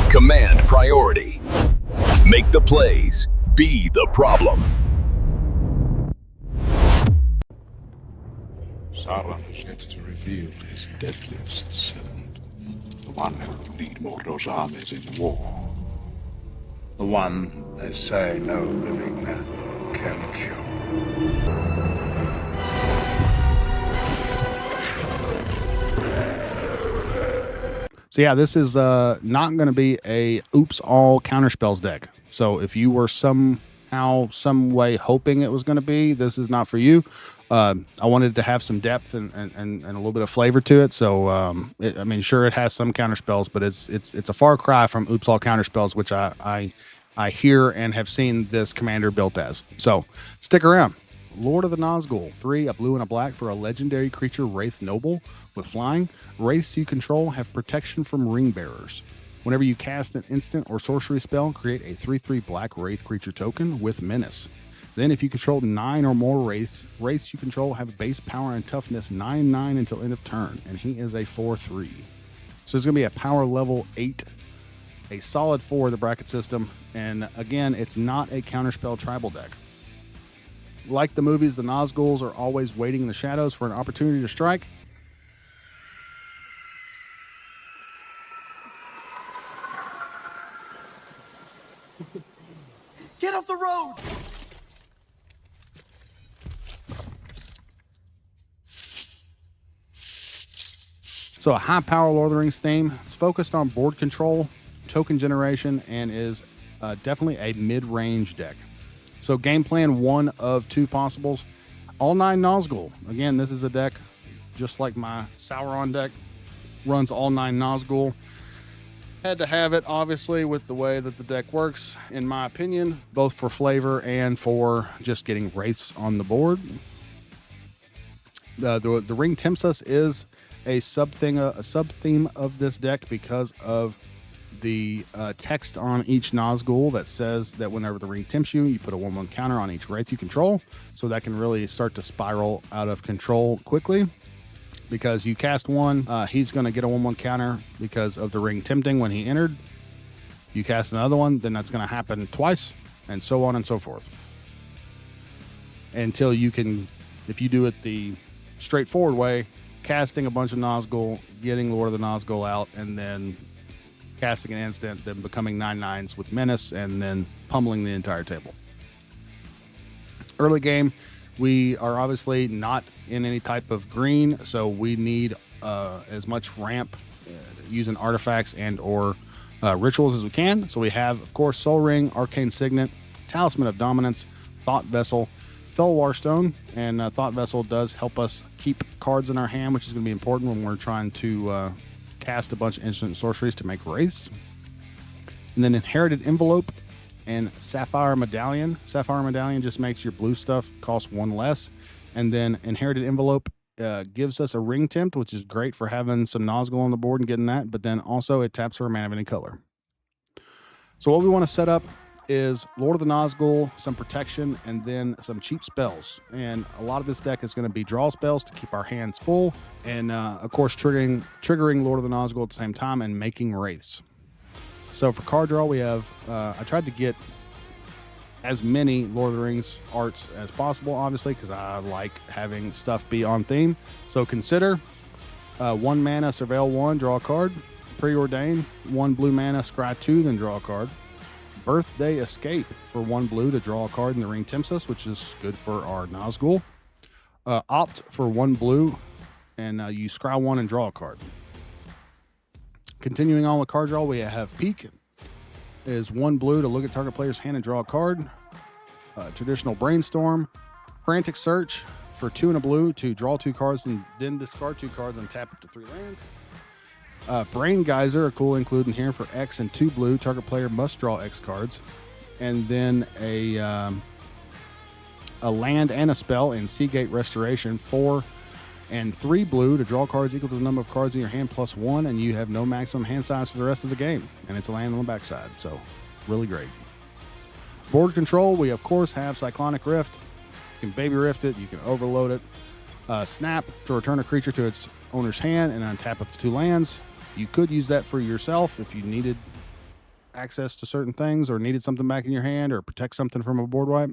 Command priority. Make the plays. Be the problem. Sauron has yet to reveal his deadliest sin. The one who will lead Mordor's armies in war. The one they say no living man can kill. So yeah, this is not going to be a oops all counterspells deck. So if you were somehow, some way hoping it was going to be, this is not for you. I wanted to have some depth and a little bit of flavor to it. So I mean, sure, it has some counterspells, but it's a far cry from oops all counterspells, which I hear and have seen this commander built as. So stick around. Lord of the Nazgul, 3, a blue and a black for a legendary creature, Wraith Noble with flying. Wraiths you control have protection from ring bearers. Whenever you cast an instant or sorcery spell, create a 3/3 black Wraith creature token with menace. Then if you control 9 or more Wraiths you control have base power and toughness 9/9 until end of turn, and he is a 4/3. So it's going to be a power level 8, a solid 4 in the bracket system, and again, it's not a counterspell tribal deck. Like the movies, the Nazguls are always waiting in the shadows for an opportunity to strike. Get off the road! So a high power Lord of the Rings theme. It's focused on board control, token generation, and is definitely a mid-range deck. So game plan 1 of 2 possibles. All 9 Nazgul. Again, this is a deck just like my Sauron deck. Runs all 9 Nazgul. Had to have it, obviously, with the way that the deck works, in my opinion, both for flavor and for just getting wraiths on the board. The Ring Tempts Us is a sub-theme of this deck because of the text on each Nazgul that says that whenever the ring tempts you, you put a 1/1 counter on each wraith you control. So that can really start to spiral out of control quickly. Because you cast one, he's going to get a 1/1 counter because of the ring tempting when he entered. You cast another one, then that's going to happen twice, and so on and so forth. Until you can, if you do it the straightforward way, casting a bunch of Nazgul, getting Lord of the Nazgul out, and then casting an instant, then becoming 9/9s with menace, and then pummeling the entire table. Early game, we are obviously not in any type of green, so we need as much ramp using artifacts and or rituals as we can. So we have, of course, Soul Ring, Arcane Signet, Talisman of Dominance, Thought Vessel, Felwar Stone, and Thought Vessel does help us keep cards in our hand, which is going to be important when we're trying to cast a bunch of instant sorceries to make wraiths. And then Inherited Envelope and Sapphire Medallion. Sapphire Medallion just makes your blue stuff cost 1 less. And then Inherited Envelope gives us a Ring Tempt, which is great for having some Nazgul on the board and getting that, but then also it taps for a mana of any color. So what we want to set up is Lord of the Nazgul, some protection, and then some cheap spells. And a lot of this deck is going to be draw spells to keep our hands full, and of course triggering Lord of the Nazgul at the same time and making wraiths. So for card draw, we have I tried to get as many Lord of the Rings arts as possible, obviously, because I like having stuff be on theme. So consider 1 mana, Surveil 1, draw a card. Preordain, 1 blue mana, Scry 2, then draw a card. Birthday Escape for 1 blue to draw a card in the Ring Tempts Us, which is good for our Nazgul. Opt for 1 blue, and you scry 1 and draw a card. Continuing on with card draw, we have Peek. Is 1 blue to look at target player's hand and draw a card. Traditional Brainstorm. Frantic Search for 2 and a blue to draw 2 cards and then discard 2 cards and tap up to 3 lands. Brain Geyser, a cool include in here for X and 2 blue. Target player must draw X cards. And then a land and a spell in Seagate Restoration, 4 and 3 blue to draw cards equal to the number of cards in your hand plus 1, and you have no maximum hand size for the rest of the game. And it's a land on the backside, so really great. Board control, we of course have Cyclonic Rift. You can Baby Rift it, you can overload it. Snap to return a creature to its owner's hand and untap up to 2 lands. You could use that for yourself if you needed access to certain things or needed something back in your hand or protect something from a board wipe.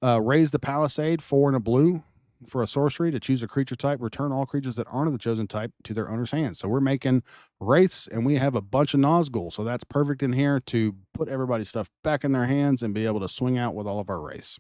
Raise the Palisade, 4 and a blue for a sorcery to choose a creature type. Return all creatures that aren't of the chosen type to their owner's hands. So we're making wraiths, and we have a bunch of Nazgul. So that's perfect in here to put everybody's stuff back in their hands and be able to swing out with all of our wraiths.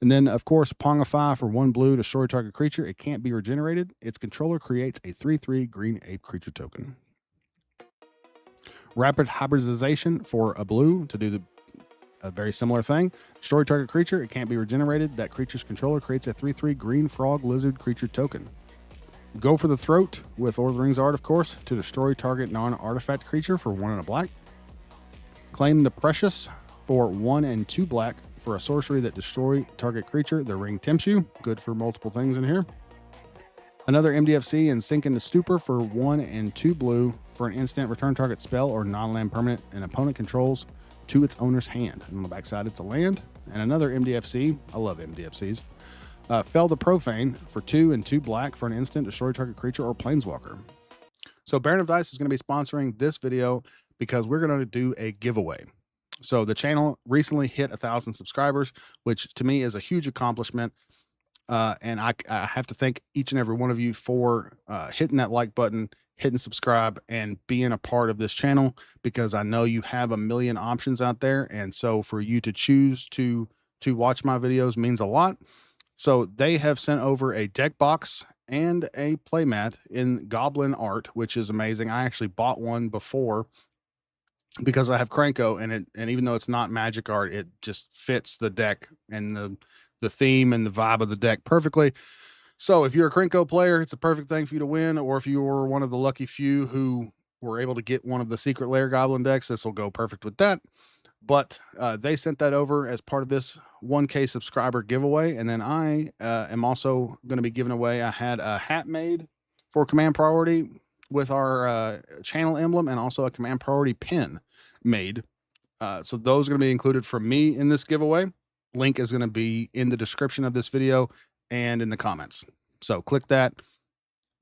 And then, of course, Pongify for 1 blue to destroy target creature. It can't be regenerated. Its controller creates a 3/3 green ape creature token. Rapid Hybridization for a blue to do a very similar thing. Destroy target creature. It can't be regenerated. That creature's controller creates a 3/3 green frog lizard creature token. Go for the Throat with Lord of the Rings art, of course, to destroy target non-artifact creature for 1 and a black. Claim the Precious for 1 and 2 black for a sorcery that destroy target creature. The Ring Tempts You. Good for multiple things in here. Another MDFC and Sink into Stupor for 1 and 2 blue for an instant. Return target spell or non-land permanent an opponent controls to its owner's hand. And on the backside, it's a land. And another MDFC. I love MDFCs. Fell the Profane for 2 and 2 black for an instant. Destroy target creature or planeswalker. So Baron of Dice is going to be sponsoring this video because we're going to do a giveaway. So the channel recently hit 1,000 subscribers, which to me is a huge accomplishment. And I have to thank each and every one of you for hitting that like button, hitting subscribe, and being a part of this channel, because I know you have a million options out there. And so for you to choose to watch my videos means a lot. So they have sent over a deck box and a playmat in Goblin art, which is amazing. I actually bought one before because I have Cranko, and even though it's not magic art, it just fits the deck and the theme and the vibe of the deck perfectly. So if you're a Cranko player, it's a perfect thing for you to win. Or if you were one of the lucky few who were able to get one of the Secret Lair Goblin decks, this will go perfect with that. But they sent that over as part of this 1K subscriber giveaway. And then I am also going to be giving away, I had a hat made for Command Priority with our channel emblem, and also a Command Priority pin made. So those are going to be included from me in this giveaway. Link is going to be in the description of this video and in the comments. So click that,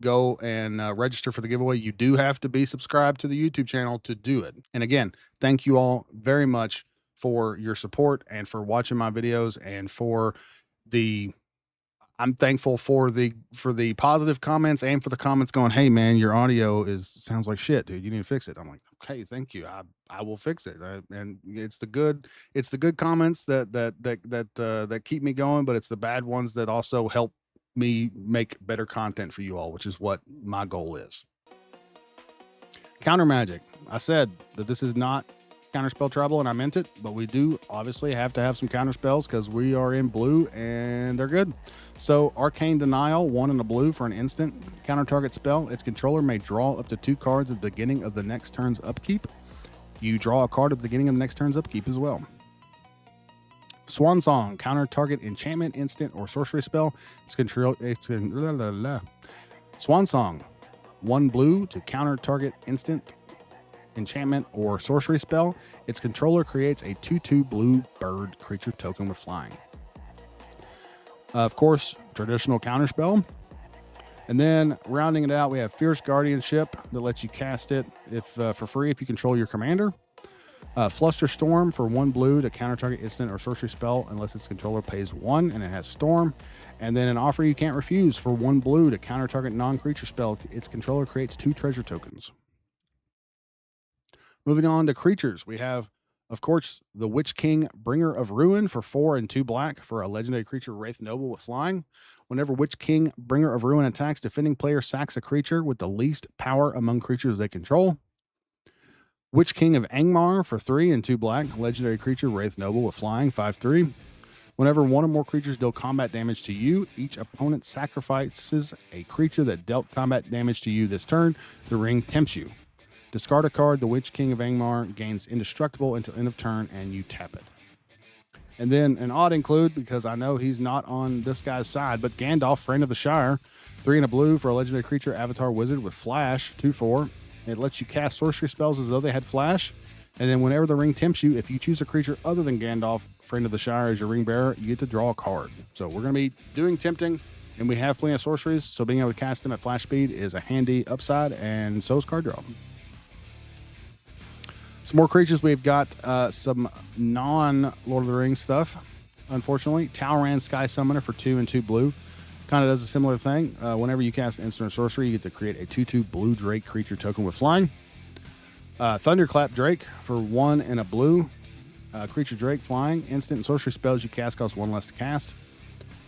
go and register for the giveaway. You do have to be subscribed to the YouTube channel to do it. And again, thank you all very much for your support and for watching my videos, and for I'm thankful for the positive comments and for the comments going, "Hey man, your audio sounds like shit, dude. You need to fix it." I'm like, "Okay, thank you. I will fix it." And it's the good comments that keep me going, but it's the bad ones that also help me make better content for you all, which is what my goal is. Counter magic. I said that this is not counterspell trouble, and I meant it, but we do obviously have to have some counter spells because we are in blue and they're good. So Arcane Denial, 1 and a blue for an instant. Counter target spell. Its controller may draw up to 2 cards at the beginning of the next turn's upkeep. You draw a card at the beginning of the next turn's upkeep as well. Swan Song. Counter target enchantment, instant, or sorcery spell. Swan Song. 1 blue to counter target instant, enchantment, or sorcery spell. Its controller creates a 2/2 blue bird creature token with flying. Of course, traditional counterspell. And then rounding it out, we have Fierce Guardianship that lets you cast it for free if you control your commander. Fluster Storm for 1 blue to counter target instant or sorcery spell unless its controller pays 1 and it has Storm. And then an Offer You Can't Refuse for 1 blue to counter target non-creature spell. Its controller creates 2 treasure tokens. Moving on to creatures, we have, of course, the Witch King, Bringer of Ruin for 4 and 2 black for a legendary creature, Wraith Noble with flying. Whenever Witch King, Bringer of Ruin attacks, defending player sacks a creature with the least power among creatures they control. Witch King of Angmar for 3 and 2 black, legendary creature, Wraith Noble with flying, 5/3. Whenever one or more creatures deal combat damage to you, each opponent sacrifices a creature that dealt combat damage to you this turn. The Ring Tempts You. Discard a card. The Witch King of Angmar gains indestructible until end of turn, and you tap it. And then an odd include, because I know he's not on this guy's side, but Gandalf, Friend of the Shire, 3 and a blue for a legendary creature, Avatar Wizard with flash, 2/4. It lets you cast sorcery spells as though they had flash. And then whenever the ring tempts you, if you choose a creature other than Gandalf, Friend of the Shire, as your ring bearer, you get to draw a card. So we're going to be doing tempting, and we have plenty of sorceries, so being able to cast them at flash speed is a handy upside, and so is card draw. Some more creatures. We've got some non-Lord of the Rings stuff, unfortunately. Talran Sky Summoner for 2 and 2 blue. Kind of does a similar thing. Whenever you cast an instant or sorcery, you get to create a 2/2 blue Drake creature token with flying. Thunderclap Drake for 1 and a blue. Creature Drake flying. Instant and sorcery spells you cast cost 1 less to cast.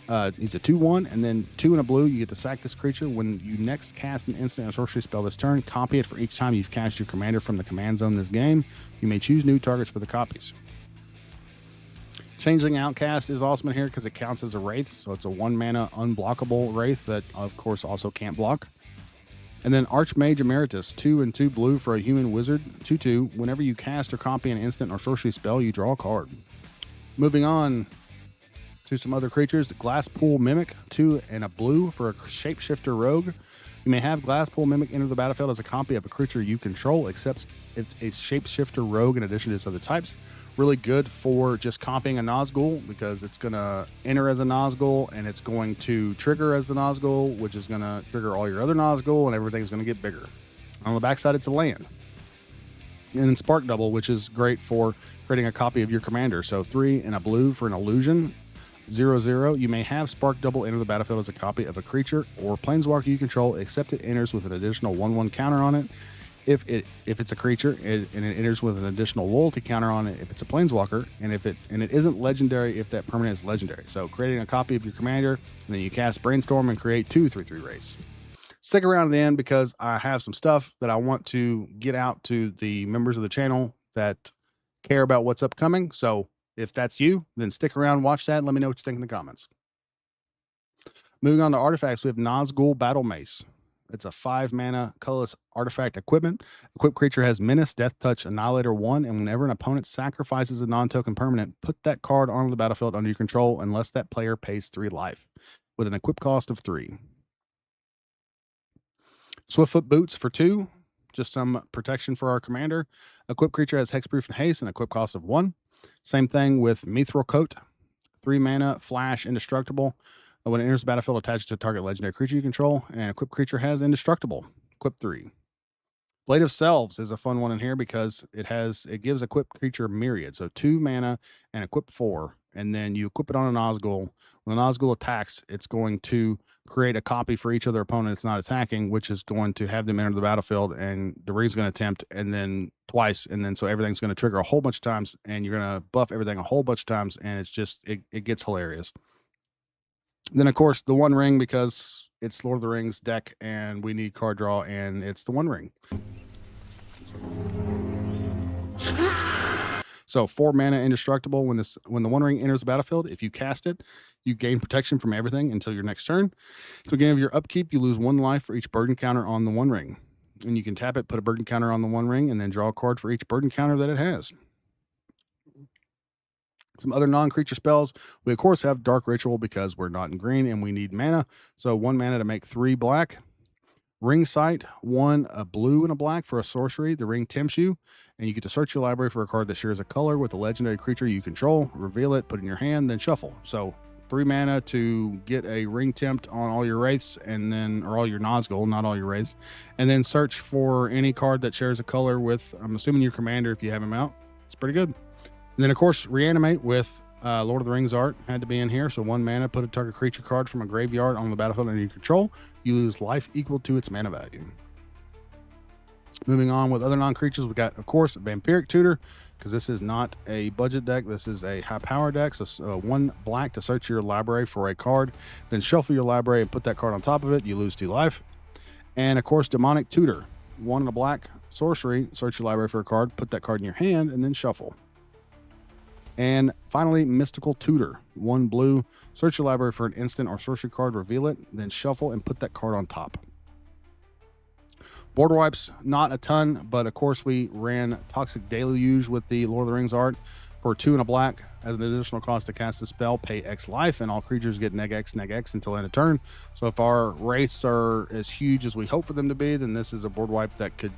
It's a 2/1, and then 2 and a blue. You get to sack this creature. When you next cast an instant or sorcery spell this turn, copy it for each time you've cast your commander from the command zone this game. You may choose new targets for the copies. Changeling Outcast is awesome in here because it counts as a wraith, so it's a 1 mana unblockable wraith that, of course, also can't block. And then Archmage Emeritus, 2 and 2 blue for a human wizard, 2/2. Whenever you cast or copy an instant or sorcery spell, you draw a card. Moving on to some other creatures, the Glasspool Mimic, 2 and a blue for a shapeshifter rogue. You may have Glasspool Mimic enter the battlefield as a copy of a creature you control, except it's a shapeshifter rogue in addition to its other types. Really good for just copying a Nazgul because it's going to enter as a Nazgul and it's going to trigger as the Nazgul, which is going to trigger all your other Nazgul and everything's going to get bigger. On the backside, it's a land. And then Spark Double, which is great for creating a copy of your commander. So 3 and a blue for an illusion. 0/0. You may have Spark Double enter the battlefield as a copy of a creature or planeswalker you control, except it enters with an additional 1/1 counter on it. If it's a creature, and it enters with an additional loyalty counter on it if it's a planeswalker, and it isn't legendary if that permanent is legendary. So creating a copy of your commander, and then you cast Brainstorm and create 2 3/3 wraiths. Stick around to the end because I have some stuff that I want to get out to the members of the channel that care about what's upcoming. So if that's you, then stick around, watch that, and let me know what you think in the comments. Moving on to artifacts, we have Nazgul Battle Mace. It's a 5 mana colorless artifact equipment. Equipped creature has Menace, Death Touch, Annihilator 1, and whenever an opponent sacrifices a non-token permanent, put that card onto the battlefield under your control unless that player pays 3 life, with an equip cost of 3. Swiftfoot Boots for 2, just some protection for our commander. Equipped creature has Hexproof and Haste, and equip cost of 1. Same thing with Mithril Coat, 3 mana, flash, indestructible. When it enters the battlefield, attaches to a target legendary creature you control, and equipped creature has indestructible, equip 3. Blade of Selves is a fun one in here because it gives equipped creature Myriad, so 2 mana and equip 4, and then you equip it on a Nazgul. When the Nazgul attacks, it's going to create a copy for each other opponent it's not attacking, which is going to have them enter the battlefield, and the ring's going to attempt, and then twice, and then so everything's going to trigger a whole bunch of times, and you're going to buff everything a whole bunch of times, and it's just, it gets hilarious. Then, of course, the One Ring, because it's Lord of the Rings deck, and we need card draw, and it's the One Ring. So 4 mana indestructible. When the One Ring enters the battlefield, if you cast it, you gain protection from everything until your next turn. At the beginning of your upkeep, you lose 1 life for each burden counter on the One Ring. And you can tap it, put a burden counter on the One Ring, and then draw a card for each burden counter that it has. Some other non-creature spells. We, of course, have Dark Ritual because we're not in green and we need mana. So 1 mana to make 3 black. Ring Sight, 1 a blue and a black for a sorcery. The ring tempts you, and you get to search your library for a card that shares a color with a legendary creature you control. Reveal it, put it in your hand, then shuffle. So 3 mana to get a ring tempt on all your wraiths, and then, or all your Nazgul, not all your wraiths, and then search for any card that shares a color with, I'm assuming, your commander if you have him out. It's pretty good. And then, of course, Reanimate with Lord of the Rings art had to be in here. So 1 mana, put a target creature card from a graveyard on the battlefield under your control. You lose life equal to its mana value. Moving on with other non-creatures, we got, of course, Vampiric Tutor, because this is not a budget deck. This is a high-power deck. So 1 black to search your library for a card, then shuffle your library and put that card on top of it. You lose 2 life. And, of course, Demonic Tutor, 1 and a black sorcery, search your library for a card, put that card in your hand, and then shuffle. And finally, Mystical Tutor, 1 blue, search your library for an instant or sorcery card, reveal it, then shuffle and put that card on top. Border wipes, not a ton, but of course we ran Toxic Deluge with the Lord of the Rings art for 2 and a black. As an additional cost to cast the spell, pay X life, and all creatures get neg X until end of turn. So if our wraiths are as huge as we hope for them to be, then this is a board wipe that could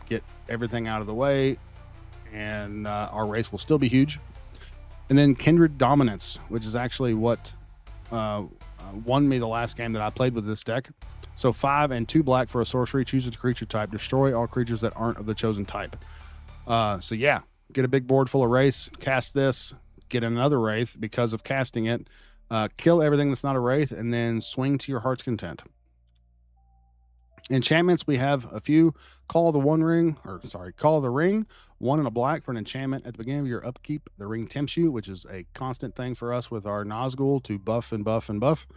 get everything out of the way, and our wraiths will still be huge. And then Kindred Dominance, which is actually what won me the last game that I played with this deck. So 5 and 2 black for a sorcery. Choose a creature type. Destroy all creatures that aren't of the chosen type. So yeah, get a big board full of wraiths, cast this, get another wraith because of casting it, kill everything that's not a wraith, and then swing to your heart's content. Enchantments, we have a few. Call the ring, 1 and a black for an enchantment at the beginning of your upkeep. The ring tempts you, which is a constant thing for us with our Nazgul to buff and buff and buff.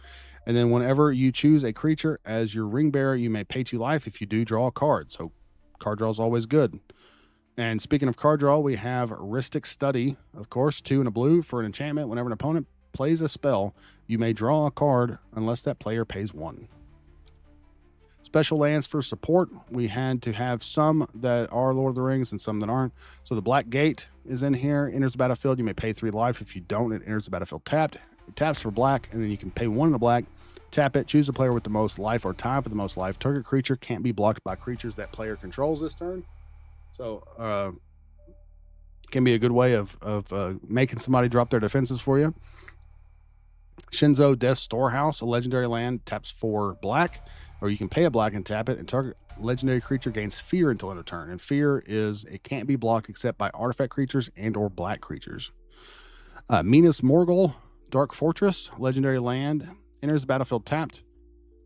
And then whenever you choose a creature as your ring bearer, you may pay 2 life if you do draw a card. So card draw is always good. And speaking of card draw, we have Ristic Study, of course, 2 and a blue for an enchantment. Whenever an opponent plays a spell, you may draw a card unless that player pays 1. Special lands for support. We had to have some that are Lord of the Rings and some that aren't. So the Black Gate is in here. Enters the battlefield. You may pay 3 life. If you don't, it enters the battlefield tapped. It taps for black, and then you can pay 1 in the black. Tap it. Choose a player with the most life or time for the most life. Target creature can't be blocked by creatures that player controls this turn. So can be a good way of making somebody drop their defenses for you. Shinzo Death Storehouse, a legendary land, taps for black. Or you can pay a black and tap it, and target legendary creature gains fear until end of turn. And fear is it can't be blocked except by artifact creatures and or black creatures. Minas Morgul, Dark Fortress, legendary land, enters the battlefield tapped.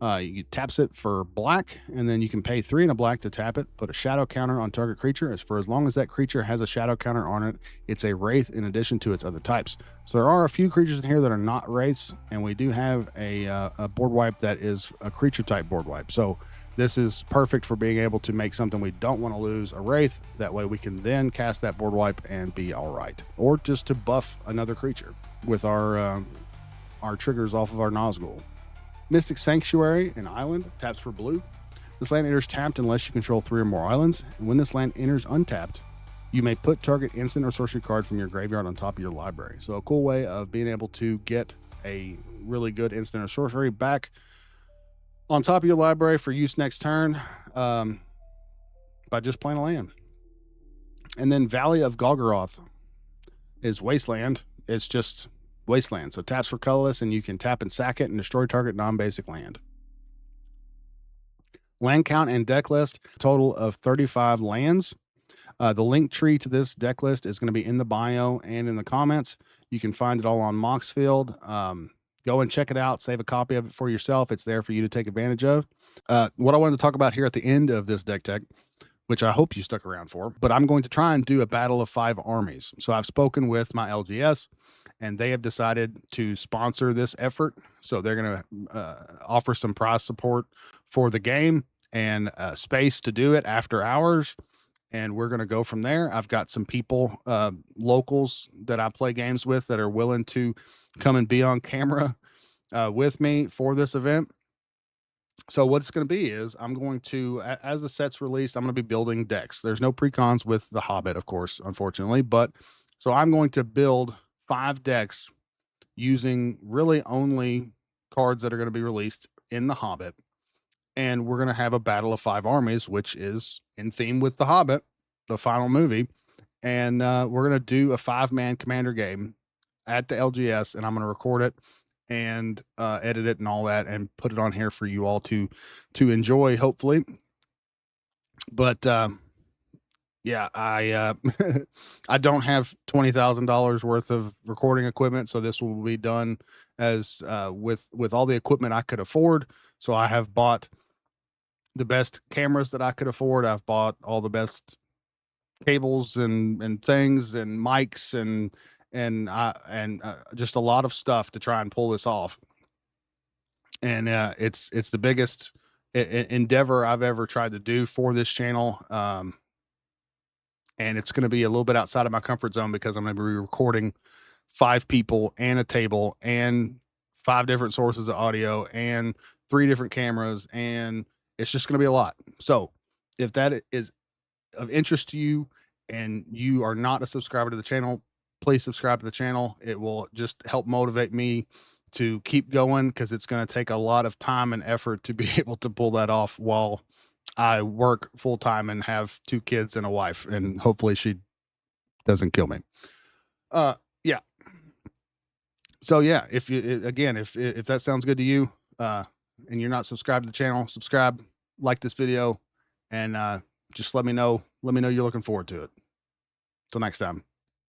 You taps it for black, and then you can pay 3 and a black to tap it. Put a shadow counter on target creature. As long as that creature has a shadow counter on it, it's a wraith in addition to its other types. So there are a few creatures in here that are not wraiths, and we do have a board wipe that is a creature type board wipe. So this is perfect for being able to make something we don't want to lose, a wraith. That way we can then cast that board wipe and be all right. Or just to buff another creature with our triggers off of our Nazgul. Mystic Sanctuary, an island, taps for blue. This land enters tapped unless you control 3 or more islands. And when this land enters untapped, you may put target instant or sorcery card from your graveyard on top of your library. So a cool way of being able to get a really good instant or sorcery back on top of your library for use next turn by just playing a land. And then Valley of Golgoroth is Wasteland. It's just Wasteland. So taps for colorless, and you can tap and sack it and destroy target non-basic land. Land count and deck list, total of 35 lands. The link tree to this deck list is going to be in the bio and in the comments. You can find it all on Moxfield. Go and check it out. Save a copy of it for yourself. It's there for you to take advantage of. What I wanted to talk about here at the end of this deck tech, which I hope you stuck around for, but I'm going to try and do a battle of 5 armies. So I've spoken with my LGS, and they have decided to sponsor this effort. So they're going to offer some prize support for the game and space to do it after hours. And we're going to go from there. I've got some people, locals that I play games with that are willing to come and be on camera with me for this event. So what it's going to be is I'm going to, as the set's released, I'm going to be building decks. There's no precons with the Hobbit, of course, unfortunately. But so I'm going to build 5 decks using really only cards that are going to be released in the Hobbit. And we're going to have a battle of 5 armies, which is in theme with the Hobbit, the final movie. And we're going to do a 5-man commander game at the LGS, and I'm going to record it and edit it and all that and put it on here for you all to enjoy, hopefully. But yeah, I I don't have $20,000 worth of recording equipment, so this will be done as with all the equipment I could afford. So I have bought the best cameras that I could afford. I've bought all the best cables and things and mics and just a lot of stuff to try and pull this off. And it's the biggest endeavor I've ever tried to do for this channel. And it's going to be a little bit outside of my comfort zone because I'm going to be recording 5 people and a table and 5 different sources of audio and 3 different cameras. And it's just going to be a lot. So if that is of interest to you and you are not a subscriber to the channel, please subscribe to the channel. It will just help motivate me to keep going because it's going to take a lot of time and effort to be able to pull that off while I work full time and have 2 kids and a wife, and hopefully she doesn't kill me. Yeah. So yeah, if that sounds good to you, and you're not subscribed to the channel, subscribe, like this video, and just let me know you're looking forward to it. Till next time.